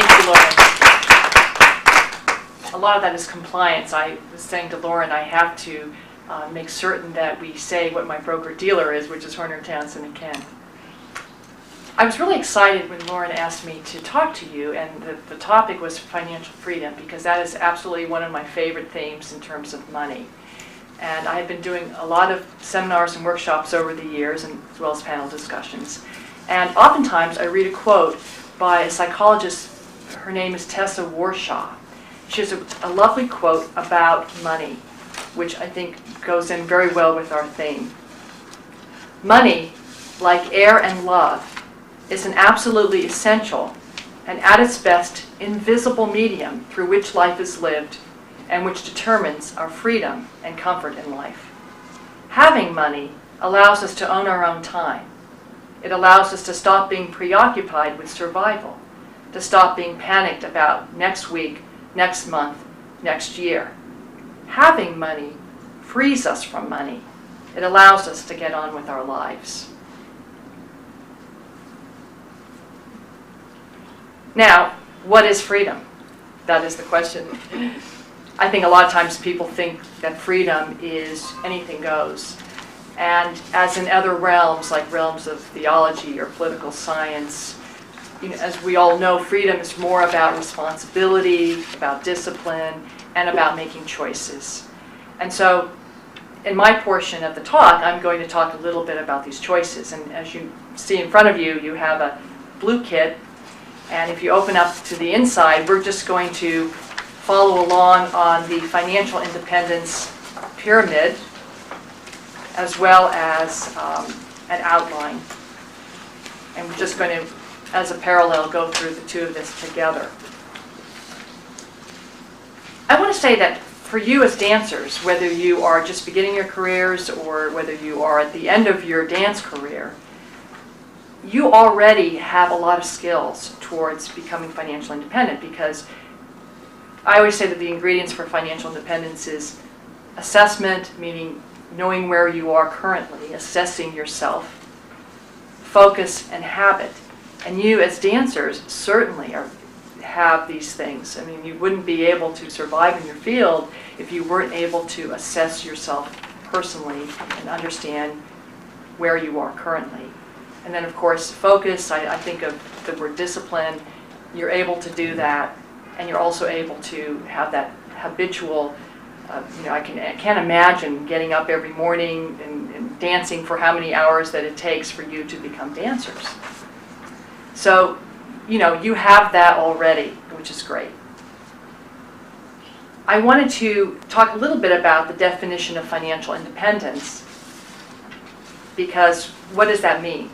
Thank you, Lauren. A lot of that is compliance. I was saying to Lauren, I have to make certain that we say what my broker-dealer is, which is Horner, Townsend & Ken. I was really excited when Lauren asked me to talk to you, and the topic was financial freedom, because that is absolutely one of my favorite themes in terms of money. And I have been doing a lot of seminars and workshops over the years, and as well as panel discussions. And oftentimes I read a quote by a psychologist. Her name is Tessa Warshaw. She has a lovely quote about money, which I think goes in very well with our theme. Money, like air and love, is an absolutely essential and at its best invisible medium through which life is lived and which determines our freedom and comfort in life. Having money allows us to own our own time. It allows us to stop being preoccupied with survival, to stop being panicked about next week, next month, next year. Having money frees us from money. It allows us to get on with our lives. Now, what is freedom? That is the question. I think a lot of times people think that freedom is anything goes. And as in other realms, like realms of theology or political science, as we all know, freedom is more about responsibility, about discipline, and about making choices. And so in my portion of the talk, I'm going to talk a little bit about these choices. And as you see in front of you, you have a blue kit. And if you open up to the inside, we're just going to follow along on the financial independence pyramid, as well as an outline. And we're just going to, as a parallel, go through the two of this together. I want to say that for you as dancers, whether you are just beginning your careers or whether you are at the end of your dance career, you already have a lot of skills towards becoming financially independent, because I always say that the ingredients for financial independence is assessment, meaning knowing where you are currently, assessing yourself, focus, and habit. And you as dancers certainly have these things. I mean, you wouldn't be able to survive in your field if you weren't able to assess yourself personally and understand where you are currently. And then, of course, focus, I think of the word discipline. You're able to do that, and you're also able to have that habitual, I can't imagine getting up every morning and dancing for how many hours that it takes for you to become dancers. So, you have that already, which is great. I wanted to talk a little bit about the definition of financial independence, because what does that mean?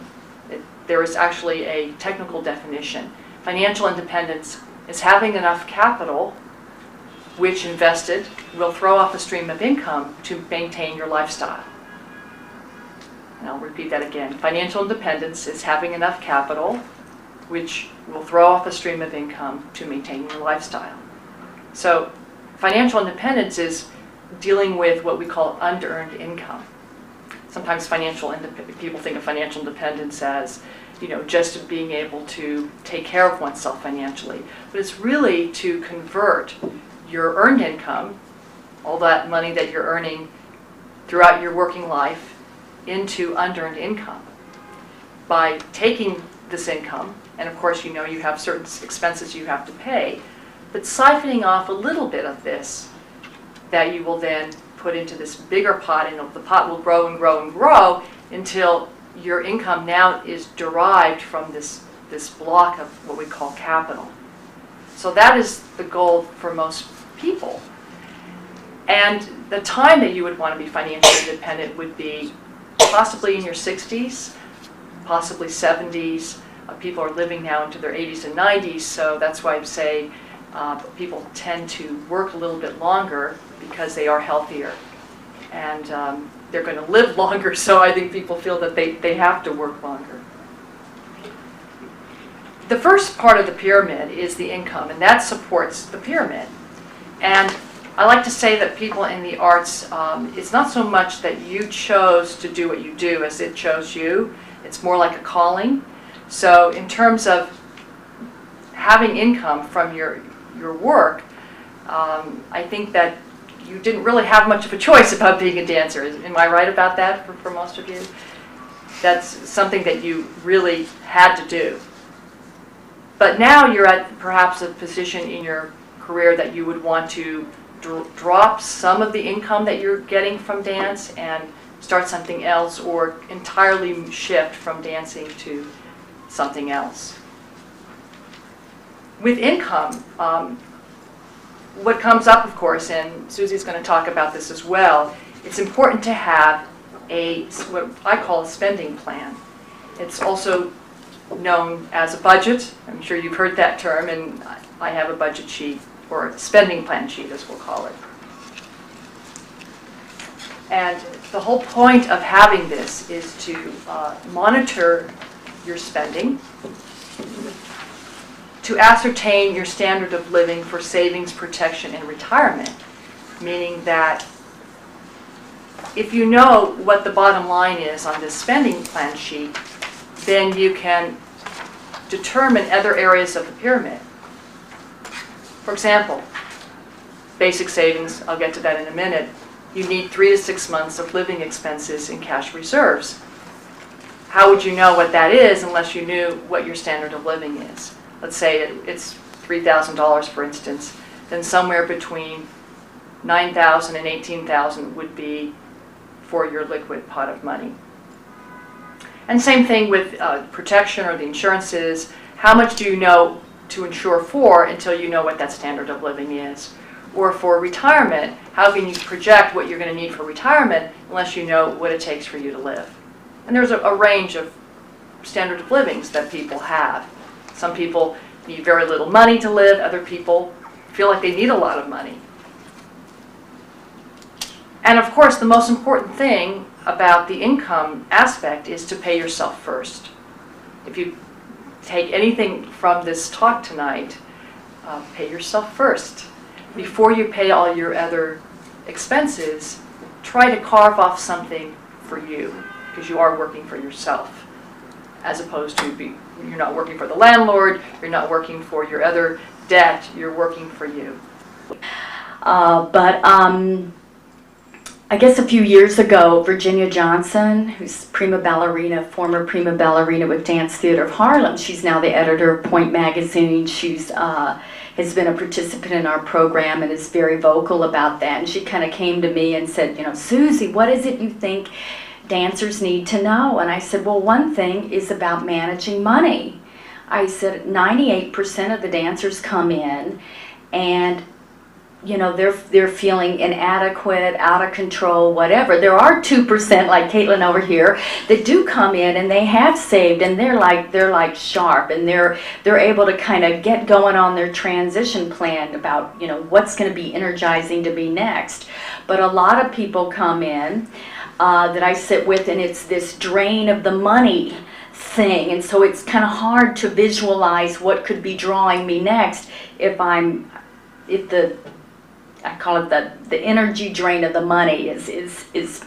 There is actually a technical definition. Financial independence is having enough capital, which invested will throw off a stream of income to maintain your lifestyle. And I'll repeat that again. Financial independence is having enough capital, which will throw off a stream of income to maintain your lifestyle. So financial independence is dealing with what we call unearned income. Sometimes people think of financial independence as, just being able to take care of oneself financially. But it's really to convert your earned income, all that money that you're earning throughout your working life, into unearned income. By taking this income, and of course you have certain expenses you have to pay, but siphoning off a little bit of this that you will then put into this bigger pot, and the pot will grow and grow and grow until your income now is derived from this block of what we call capital. So that is the goal for most people. And the time that you would want to be financially independent would be possibly in your 60s, possibly 70s. People are living now into their 80s and 90s, so that's why I say people tend to work a little bit longer because they are healthier. And they're going to live longer, so I think people feel that they have to work longer. The first part of the pyramid is the income, and that supports the pyramid. And I like to say that people in the arts, it's not so much that you chose to do what you do as it chose you. It's more like a calling. So in terms of having income from your work, I think that you didn't really have much of a choice about being a dancer. Am I right about that for most of you? That's something that you really had to do. But now you're at perhaps a position in your career that you would want to drop some of the income that you're getting from dance and start something else, or entirely shift from dancing to something else. With income, what comes up, of course, and Susie's going to talk about this as well, it's important to have what I call a spending plan. It's also known as a budget. I'm sure you've heard that term, and I have a budget sheet, or a spending plan sheet as we'll call it. And the whole point of having this is to monitor your spending, to ascertain your standard of living for savings, protection, and retirement, meaning that if you know what the bottom line is on this spending plan sheet, then you can determine other areas of the pyramid. For example, basic savings, I'll get to that in a minute. You need 3 to 6 months of living expenses in cash reserves. How would you know what that is unless you knew what your standard of living is? Let's say it's $3,000, for instance, then somewhere between $9,000 and $18,000 would be for your liquid pot of money. And same thing with protection or the insurances. How much do you know to insure for until you know what that standard of living is? Or for retirement, how can you project what you're going to need for retirement unless you know what it takes for you to live? And there's a range of standard of livings that people have. Some people need very little money to live. Other people feel like they need a lot of money. And of course, the most important thing about the income aspect is to pay yourself first. If you take anything from this talk tonight, pay yourself first. Before you pay all your other expenses, try to carve off something for you, because you are working for yourself, as opposed to you're not working for the landlord, you're not working for your other debt, you're working for you. I guess a few years ago, Virginia Johnson, who's former prima ballerina with Dance Theater of Harlem, she's now the editor of Point Magazine. She's has been a participant in our program and is very vocal about that. And she kind of came to me and said, Susie, what is it you think dancers need to know? And I said, well, one thing is about managing money. I said 98% of the dancers come in and they're feeling inadequate, out of control, whatever. There are 2%, like Caitlin over here, that do come in and they have saved and they're like sharp, and they're able to kind of get going on their transition plan about what's going to be energizing to be next. But a lot of people come in that I sit with, and it's this drain of the money thing, and so it's kind of hard to visualize what could be drawing me next I call it the energy drain of the money is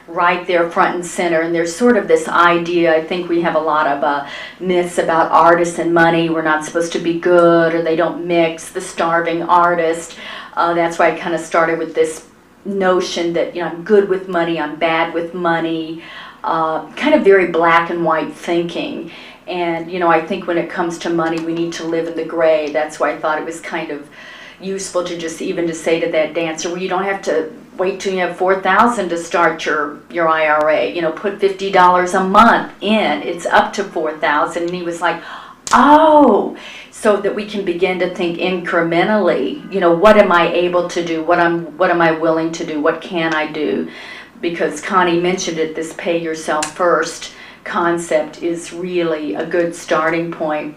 right there front and center. And there's sort of this idea, I think we have a lot of myths about artists and money. We're not supposed to be good, or they don't mix, the starving artist. That's why I kind of started with this notion that I'm good with money, I'm bad with money, kind of very black and white thinking. And I think when it comes to money, we need to live in the gray. That's why I thought it was kind of useful to just even to say to that dancer, well, you don't have to wait till you have $4,000 to start your IRA. Put $50 a month in. It's up to $4,000. And he was like, oh, so that we can begin to think incrementally. What am I able to do? What am I willing to do? What can I do? Because Connie mentioned it, this pay yourself first concept is really a good starting point.